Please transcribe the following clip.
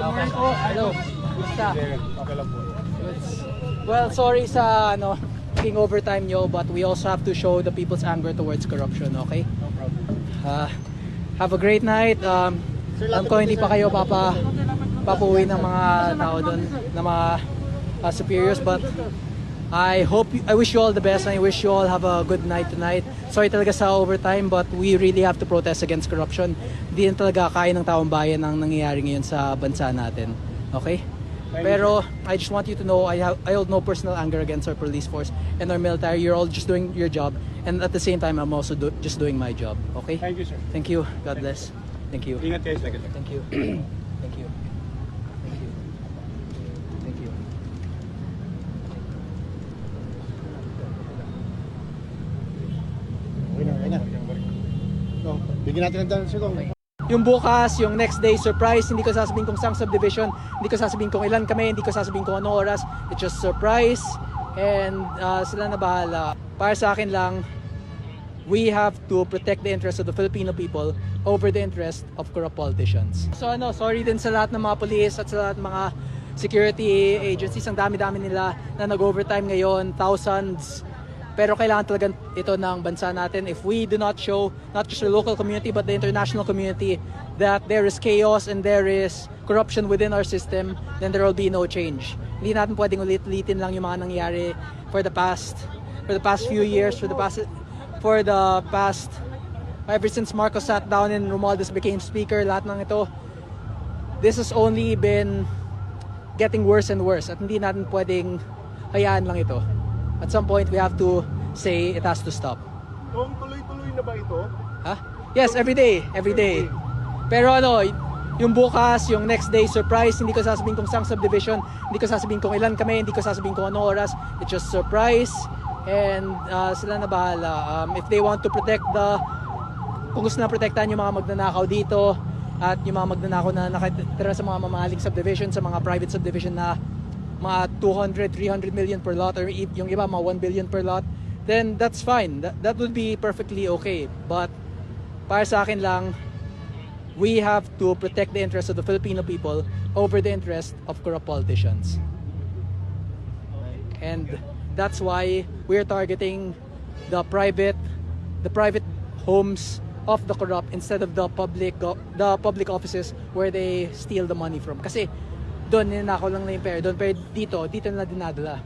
Okay. Hello. Kumusta? Okay lang po. Well, sorry sa taking overtime nyo, but we also have to show the people's anger towards corruption, okay? No problem. Have a great night. Alam ko hindi pa kayo papauwi ng mga tao doon, ng mga superiors, but I wish you all the best and I wish you all have a good night tonight. Sorry talaga sa overtime, but we really have to protest against corruption. Hindi na talaga kaya ng taong bayan ang nangyayari ngayon sa bansa natin. Okay? Pero I just want you to know I hold no personal anger against our police force and our military. You're all just doing your job, and at the same time I'm also just doing my job. Okay? Thank you, sir. Thank you. God bless. Thank you. Ingat kayo, sir. Thank you. Thank you. Thank you. Thank you. Okay na. So, bigyan natin ng dance kung Yung bukas, yung next day surprise, hindi ko sasabihin kung saan subdivision, hindi ko sasabihin kung ilan kami, hindi ko sasabihin kung anong oras. It's just surprise and sila na bahala. Para sa akin lang, we have to protect the interests of the Filipino people over the interest of corrupt politicians. So sorry din sa lahat ng mga police at sa lahat ng mga security agencies. Ang dami-dami nila na nag-overtime ngayon, thousands. Pero kailangan talaga ito ng bansa natin. If we do not show, not just the local community, but the international community, that there is chaos and there is corruption within our system, then there will be no change. Hindi natin pwedeng ulit-ulitin lang yung mga nangyari for the past few years, ever since Marcos sat down and Romualdez became speaker, lahat ng ito, this has only been getting worse and worse. At hindi natin pwedeng hayaan lang ito. At some point, we have to say it has to stop. Kung tuloy-tuloy na ba ito? Ha? Yes, every day. Pero yung bukas, yung next day surprise, hindi ko sasabihin kung saan subdivision, hindi ko sasabihin kung ilan kami, hindi ko sasabihin kung anong oras. It's just surprise and sila na bahala. If they want to protect kung gusto na protektahan yung mga magnanakaw dito at yung mga magnanakaw na nakatira sa mga mamahaling subdivision, sa mga private subdivision na mga 200, 300 million per lot or yung iba mga 1 billion per lot, then that's fine. That would be perfectly okay. But para sa akin lang, we have to protect the interests of the Filipino people over the interest of corrupt politicians. And that's why we're targeting the private homes of the corrupt instead of the public offices where they steal the money from. Kasi doon ninakaw lang na yung pera, doon pero dito na dinadala.